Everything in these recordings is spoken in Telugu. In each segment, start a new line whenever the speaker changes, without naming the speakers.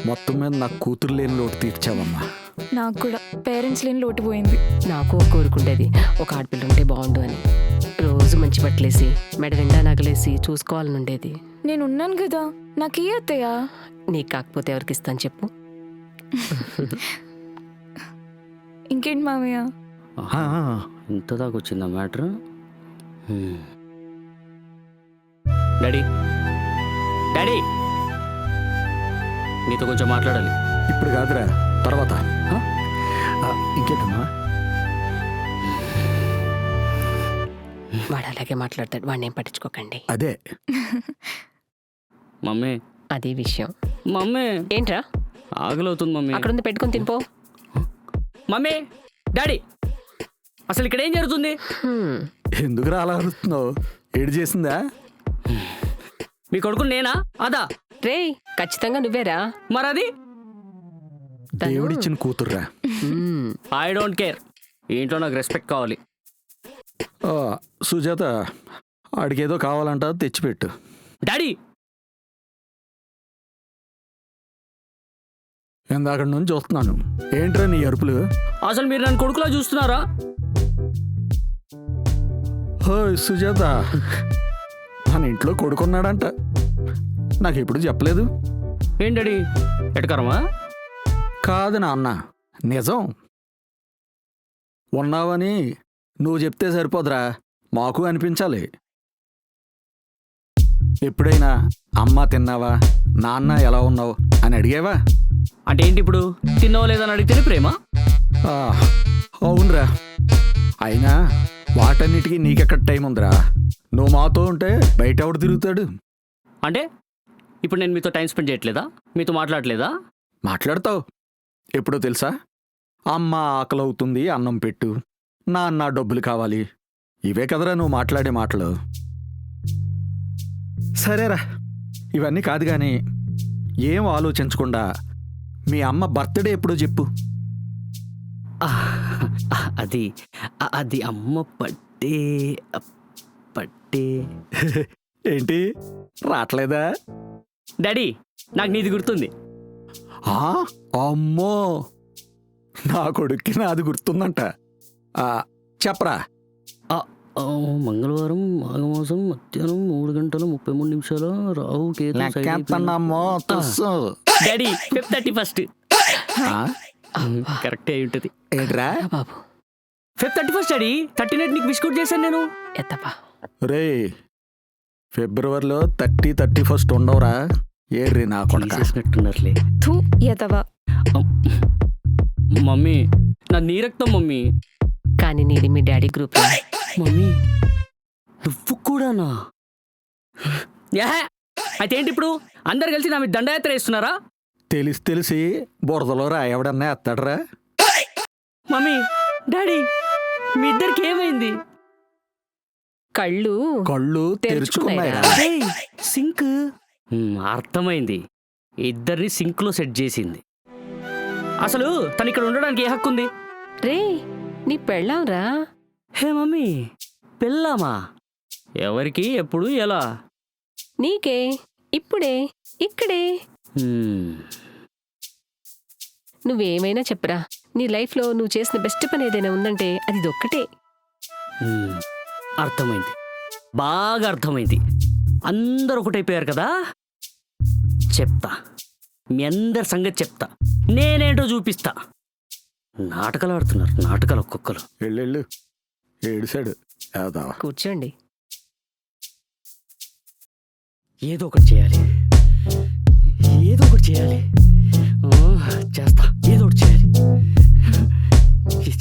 మొత్తం మీద నాకు కూతురు లేని లోటు తీర్చావమ్మా.
నాకు కూడా పేరెంట్స్ లేని లోటు పోయింది.
నాకు కోరుకుండేది ఒక ఆడపిల్ల ఉంటే బాగుండు అని. రోజు మంచి బట్టలేసి మెడ నిండా నగలేసి చూసుకోవాలని ఉండేది.
నేను ఉన్నాను కదా, నాకు ఏ అత్తయ్య.
నీకు కాకపోతే ఎవరికి ఇస్తాను చెప్పు.
ఇంకేంటి మామయ్య?
ఇంత దాకా వచ్చిందా మ్యాటర్? డాడీ డాడీ, నీతో కొంచెం మాట్లాడాలి.
ఇప్పుడు కాదురా, తర్వాత. ఇంకేంటమ్మా?
వాడు అలాగే మాట్లాడతాడు, వాడిని ఏం పట్టించుకోకండి.
అదే
మమ్మీ,
అది విషయం.
మమ్మీ
ఏంట్రా
ఆకలవుతుంది మమ్మీ.
అక్కడ ఉంది పెట్టుకొని తినిపో.
మమ్మీ, డాడీ, అసలు ఇక్కడ ఏం జరుగుతుంది?
ఎందుకు అలా అరుస్తున్నావు? ఏడు చేసిందా?
మీ కొడుకు నేనా అదా?
రేయ్ ఖచ్చితంగా నువ్వేరా.
మరది
దేవుడిచ్చిన కూతుర్రా.
ఐ డోంట్ కేర్, ఇంట్లో నాకు రెస్పెక్ట్ కావాలి.
సుజాత, ఆడికేదో కావాలంట, తెచ్చిపెట్టు.
డాడీ,
ఇందాక నుంచి చూస్తున్నాను. ఏంట్రా నీ అరుపులు?
అసలు మీరు నన్ను కొడుకులా చూస్తున్నారా?
సుజాత, మన ఇంట్లో కొడుకున్నాడంట, నాకు ఎప్పుడు చెప్పలేదు.
ఏం డాడీ, ఎటకరమా?
కాదు నాన్న, నిజం. ఉన్నావని నువ్వు చెప్తే సరిపోదురా, మాకు అనిపించాలి. ఎప్పుడైనా అమ్మ తిన్నావా, నాన్న ఎలా ఉన్నావు అని అడిగేవా?
అంటే ఏంటి ఇప్పుడు? తిన్నావా లేదని అడిగితేనే ప్రేమ?
అవునరా, అయినా వాటన్నిటికీ నీకెక్కడ టైం ఉందిరా? నువ్వు మాతో ఉంటే బయట ఎవడు తిరుగుతాడు?
అంటే ఇప్పుడు నేను మీతో టైం స్పెండ్ చేయట్లేదా? మీతో మాట్లాడలేదా?
మాట్లాడతావు. ఎప్పుడో తెలుసా? అమ్మ ఆకలి అవుతుంది, అన్నం పెట్టు, నాన్న డబ్బులు కావాలి, ఇవే కదరా నువ్వు మాట్లాడే మాటలు. సరేరా, ఇవన్నీ కాదు కానీ ఏం ఆలోచించకుండా మీ అమ్మ బర్త్డే ఎప్పుడో చెప్పు.
అది అది అమ్మ పట్టే పట్టే.
ఏంటి రావట్లేదా?
డాడీ, నాకు నీది గుర్తుంది.
అమ్మో, నా కొడుక్కి నాది గుర్తుందంట. చెప్పరా.
మంగళవారం మాఘమాసం మధ్యాహ్నం 3:33 రావు
లెక్కేస్తున్నామో తెలుసు.
డాడీ, 31st కరెక్టే అయి ఉంటుంది.
ఏంట్రా
బాబు
31st డాడీ? 39 నీకు బిస్కౌట్ చేశాను నేను.
ఎత్తపా
రే, ఫిబ్రవరిలో 31st ఉండవురా. ఏర్రి నా కొడుకు
చేసినట్టున్నారులే.
థూ యతవా.
మమ్మీ, నా నీ రక్తం మమ్మీ.
కానీ నీది మీ డాడీ గ్రూప్.
మమ్మీ, నువ్వు కూడానా? అయితే ఏంటి ఇప్పుడు అందరు కలిసి నా మీద దండయాత్ర వేస్తున్నారా?
తెలిసి బురదలో రా ఎవడన్నా ఎత్తాడరా?
మమ్మీ, డాడీ, మీ ఇద్దరికి ఏమైంది?
కళ్ళు తెరుచుకున్నాయిరా.
సింక్. అర్థమైంది, ఇద్దరిని సింక్ లో సెట్ చేసింది. అసలు తను ఇక్కడ ఉండడానికి ఏ హక్కు ఉంది?
రే, నీ పెళ్ళాంరా.
హే మమ్మీ, పెళ్ళామా? ఎవరికి, ఎప్పుడు, ఎలా?
నీకే, ఇప్పుడే, ఇక్కడే. నువ్వేమైనా చెప్పరా, నీ లైఫ్లో నువ్వు చేసిన బెస్ట్ పని ఏదైనా ఉందంటే అది ఇదొక్కటే.
అర్థమైంది, బాగా అర్థమైంది. అందరూ ఒకటైపోయారు కదా. చెప్తా, మీ అందరి సంగతి చెప్తా, నేనేంటో చూపిస్తా. నాటకాలు ఆడుతున్నారు, నాటకాలు ఒక్కొక్కరు.
వెళ్ళు, ఏడుసాడు.
కూర్చోండి.
ఏదో ఒకటి చేయాలి, ఏదో ఒకటి చేయాలి. చేస్తా, ఏదో ఒకటి చేయాలి.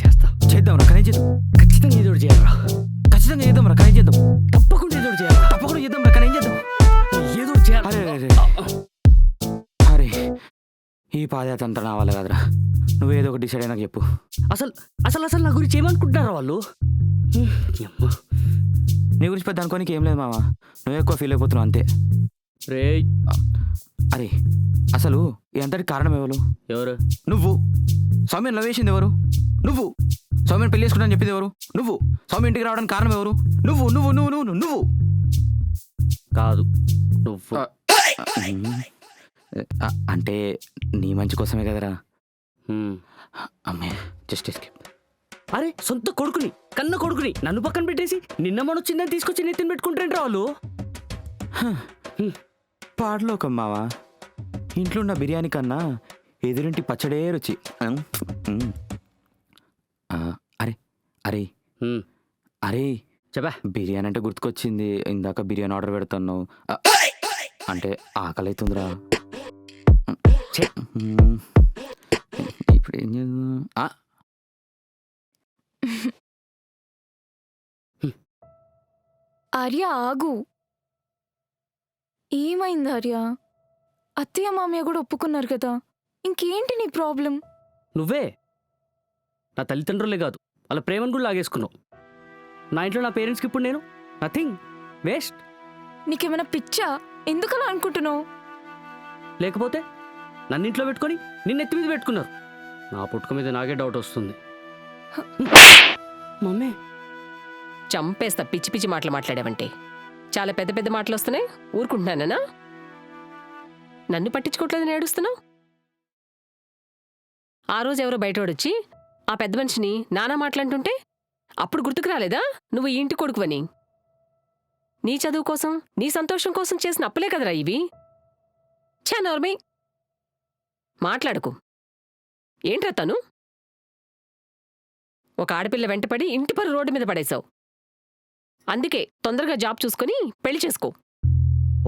చేస్తా, చేద్దాంరా, కానీ చేద్దాం. ఖచ్చితంగా ఏదో ఒకటి చేయాలరా, ఖచ్చితంగా చేద్దాంరా, కానీ చేద్దాం. తప్పకుండా ఏదో ఒకటి చేయాలి, తప్పకుండా చేద్దాంరా, కానీ ఏం చేద్దాం? ఏదో ఒకటి చేయాలి.
అరే, ఈ పాదయాత్ర అంతా నా వల్ల కాదురా. నువ్వేదో ఒకటి డిసైడ్ అయినా చెప్పు.
అసలు అసలు అసలు నా గురించి ఏమనుకుంటున్నారా వాళ్ళు?
నీ గురించి పెద్ద అనుకోనికి ఏం లేదు మామ, నువ్వు ఎక్కువ ఫీల్ అయిపోతున్నావు అంతే.
రే,
అరే అసలు ఎంతటి కారణం
ఎవరు?
నువ్వు. సౌమ్యం లవ్ చేసింది ఎవరు? నువ్వు. సౌమ్యం పెళ్లి చేసుకుంటానని చెప్పింది ఎవరు? నువ్వు. సౌమ్య ఇంటికి రావడానికి కారణం ఎవరు? నువ్వు నువ్వు నువ్వు నువ్వు నువ్వు
కాదు, నువ్వు.
అంటే నీ మంచి కోసమే కదరా.
హ్మ్.
అమ్మే జస్ట్ ఎస్కేప్.
అరే సొంత కొడుకుని కన్న కొడుకుని నన్ను పక్కన పెట్టేసి నిన్న మన వచ్చిందని తీసుకొచ్చి నెత్తిన పెట్టుకుంటారంటే వాళ్ళు.
పాడలోకమ్మావా, ఇంట్లో ఉన్న బిర్యానీ కన్నా ఎదురింటి పచ్చడే రుచి. అరే అరే
హ్మ్.
అరే
చెప్పా.
బిర్యానీ అంటే గుర్తుకొచ్చింది. ఇందాక బిర్యానీ ఆర్డర్ పెడుతున్నావు అంటే ఆకలి అవుతుందిరా.
ఛే.
ఇప్పుడు ఏం చేద్దాం?
ఆర్య ఆగు. ఏమైంది ఆర్య? అత్తయ్య మామయ్య కూడా ఒప్పుకున్నారు కదా, ఇంకేంటి నీ ప్రాబ్లం?
నువ్వే నా తల్లిదండ్రులే కాదు వాళ్ళ ప్రేమను కూడా లాగేసుకున్నావు. నా ఇంట్లో నా పేరెంట్స్కి ఇప్పుడు నేను నథింగ్, వేస్ట్.
నీకేమైనా పిచ్చా? ఎందుకలా అనుకుంటున్నావు?
లేకపోతే నన్ను ఇంట్లో పెట్టుకొని నిన్ను ఎత్తి మీద పెట్టుకున్నారు. నా పుట్టుక మీద నాకే డౌట్ వస్తుంది. మమ్మీ
చంపేస్తా పిచ్చి పిచ్చి మాటలు మాట్లాడావంటే. చాలా పెద్ద పెద్ద మాటలు వస్తున్నాయి, ఊరుకుంటున్నానా? నన్ను పట్టించుకోవట్లేదని ఏడుస్తున్నావు? ఆ రోజు ఎవరో బయటోడొచ్చి ఆ పెద్ద మనిషిని నానా మాట్లాడుతుంటే అప్పుడు గుర్తుకు రాలేదా నువ్వు ఈ ఇంటి కొడుకువని? నీ చదువు కోసం నీ సంతోషం కోసం చేసిన అప్పులే కదరా ఇవి. ఛా నోర్మై, మాట్లాడుకు. ఏంట్రా తను? ఒక ఆడపిల్ల వెంటపడి ఇంటి పరు రోడ్డు మీద పడేశావు. అందుకే తొందరగా జాబ్ చూసుకొని పెళ్లి చేసుకో.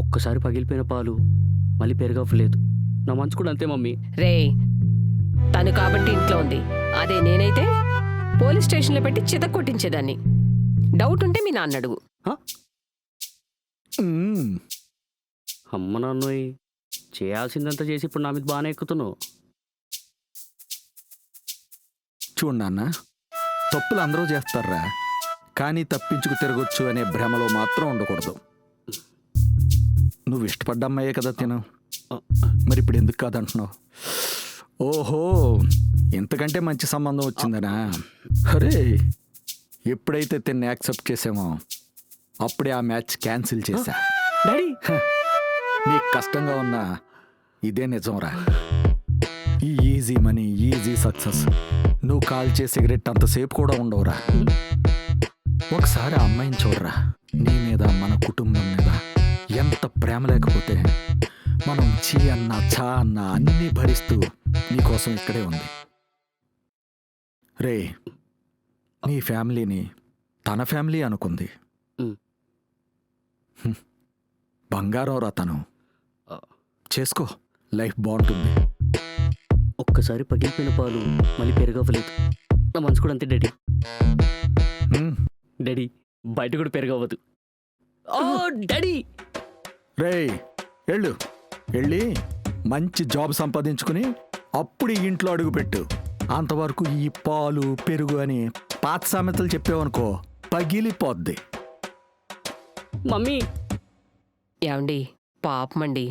ఒక్కసారి పగిలిపోయిన పాలు మళ్ళీ పెరగలేదు. నా మనసు కూడా అంతే మమ్మీ.
రే, తను కాబట్టి ఇంట్లో ఉంది. అదే నేనైతే పోలీస్ స్టేషన్లో పెట్టి చిత కొట్టించేదాన్ని. డౌట్ ఉంటే మీ నాన్న అడుగు.
అమ్మ నాన్నోయ్ చేయాల్సిందంతా చేసి ఇప్పుడు నా మీద బాగానే ఎక్కుతున్నావు.
చూడు నాన్న, తప్పులు అందరూ చేస్తారా, కానీ తప్పించుకు తిరగొచ్చు అనే భ్రమలో మాత్రం ఉండకూడదు. నువ్వు ఇష్టపడ్డ అమ్మాయే కదా తిను, మరి ఇప్పుడు ఎందుకు కాదంటున్నావు? ఓహో, ఇంతకంటే మంచి సంబంధం వచ్చిందనా? అరే, ఎప్పుడైతే తిన్ని యాక్సెప్ట్ చేసామో అప్పుడే ఆ మ్యాచ్ క్యాన్సిల్ చేశా.
డాడీ
నీకు కష్టంగా ఉన్నా ఇదే నిజంరా. ఈ ఈజీ మనీ, ఈజీ సక్సెస్ నువ్వు కాల్చే సిగరెట్ అంతసేపు కూడా ఉండవురా. ఒకసారి ఆ అమ్మాయిని చూడరా. నీ మీద, మన కుటుంబం మీద ఎంత ప్రేమ లేకపోతే మనం చీ అన్నా చా అన్నా అన్నీ భరిస్తూ నీకోసం ఇక్కడే ఉంది. రే, నీ ఫ్యామిలీని తన ఫ్యామిలీ అనుకుంది. బంగారం రా తను. చేసుకో, లైఫ్ బాగుంటుంది.
ఒక్కసారి పగిలిపోయిన పాలు మళ్ళీ పెరగవ్వలేదు. నా మనసు కూడా అంతే డాడీ. డాడీ బయట కూడా పెరగవ్వదు. ఓ డాడీ.
రే, వెళ్ళి మంచి జాబ్ సంపాదించుకుని అప్పుడు ఈ ఇంట్లో అడుగుపెట్టు. అంతవరకు ఈ పాలు పెరుగు అని పాత సామెతలు చెప్పావనుకో పగిలిపోద్ది.
మమ్మీ.
ఏమండి, పాపమండి,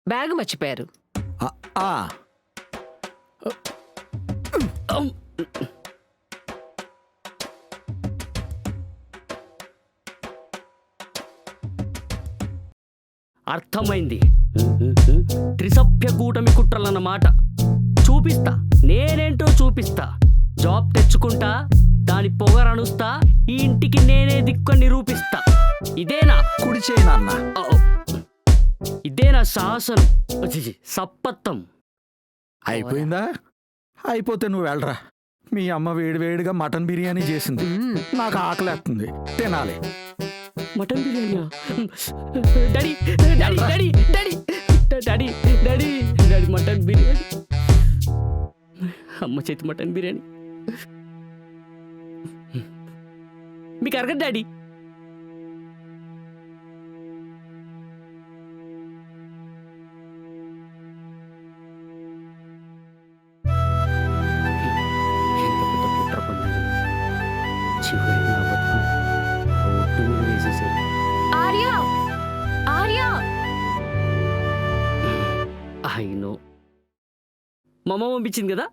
బ్యాగ్ మర్చిపోయారు.
ఆ, ఆ.
అర్థమైంది. త్రిసభ్య కూటమి కుట్రలన్నమాట. చూపిస్తా, నేనేంటో చూపిస్తా. జాబ్ తెచ్చుకుంటా, దాని పొగరనుస్తా, ఈ ఇంటికి నేనే దిక్కు నిరూపిస్తా. ఇదేనా
కుడి చేయి నాన్న.
ఇదేనా శాసనం, సప్పత్తం.
అయిపోయిందా? అయిపోతే నువ్వు వెళ్ళరా. మీ అమ్మ వేడివేడిగా మటన్ బిర్యానీ చేసింది, నాకు ఆకలేస్తుంది, తినాలి.
మటన్ బిర్యానీయా? Daddy daddy daddy daddy daddy daddy daddy mutton biryani. అమ్మ చేతి మటన్ బిర్యానీ మీకు అరగదు డాడీ. ఎంత పెద్ద కుట్ర పన్నాడు. చివరి నా బతుకు రోడ్డు మీద వేసేసారు.
ఆర్య, ఆర్య.
అయినో మా అమ్మ పంపించింది కదా,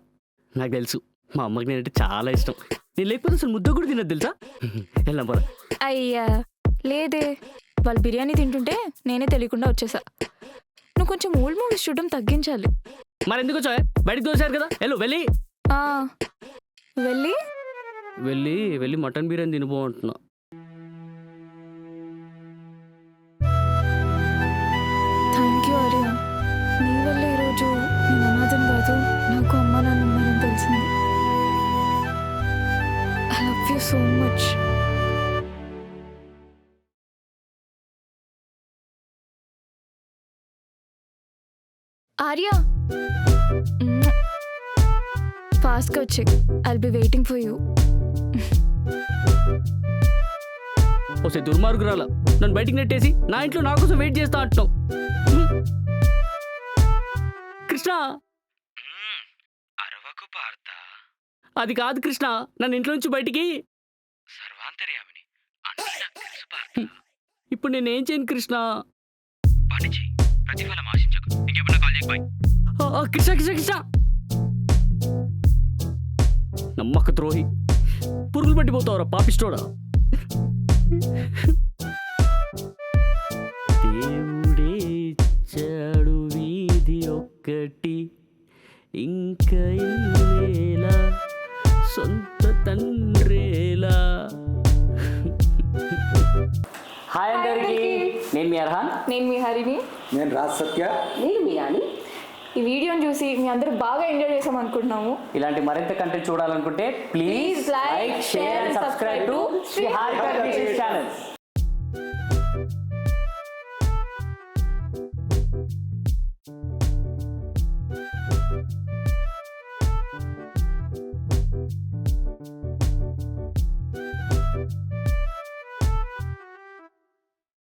నాకు తెలుసు. మా అమ్మకి నేనంటే చాలా ఇష్టం. నేను లేకపోతే అసలు ముద్ద కూడా తినదు తెలుసా. వెళ్ళాం పద.
అయ్యా లేదే, వాళ్ళు బిర్యానీ తింటుంటే నేనే తెలియకుండా వచ్చేసా. నువ్వు నువ్వు కొంచెం ఓల్డ్ మూవీస్ చూడడం తగ్గించాలి.
మరి ఎందుకు వచ్చావు? బయటకు దోశారు కదా, వెళ్ళి
ఆ, వెళ్ళి
వెళ్ళి వెళ్ళి మటన్ బిర్యానీ తినిపో అంటున్నా.
Thank you Arya. నీ వల్ల ఈరోజు నేను అనాథం కాదు, నాకు అమ్మ నాన్న ఉన్నారని తెలిసింది. I love you so much. Arya, ఫాస్ట్గా వచ్చి I'll be waiting for you.
వస్తే దుర్మార్గురాల నన్ను బయటికి నెట్టేసి నా ఇంట్లో నా కోసం వెయిట్ చేస్తా అంటున్నావు. కృష్ణ,
అరవకు పార్త.
అది కాదు కృష్ణ, నన్ను ఇంట్లో నుంచి బయటికి.
సర్వాంతర్యామిని
ఇప్పుడు నేనేం చేయను కృష్ణ?
పని చేయి, ప్రతిఫలం ఆశించకు. ఇంకెప్పుడు కాల్ చేయకు. బాయ్.
కృష్ణ కృష్ణ కృష్ణ, నమ్మక ద్రోహి, పురుగులు పట్టిపోతావురా పాపిస్తోడా. దేవుడే ఇచ్చాడు వీధి ఒక్కటి, ఇంకా ఇల్లేలా సొంత తండ్రేలా. హాయ్ అందరికి, నేను మీ అర్హాన్.
నేను మీ హరిని.
నేను రాజ్ సత్య.
నేను మీ రాణి.
ఈ వీడియోని చూసి మీ అందరూ బాగా ఎంజాయ్ చేసాం అనుకుంటున్నాము.
ఇలాంటి మరింత కంటెంట్ చూడాలనుకుంటే please like, share and subscribe to Shri Harika channel.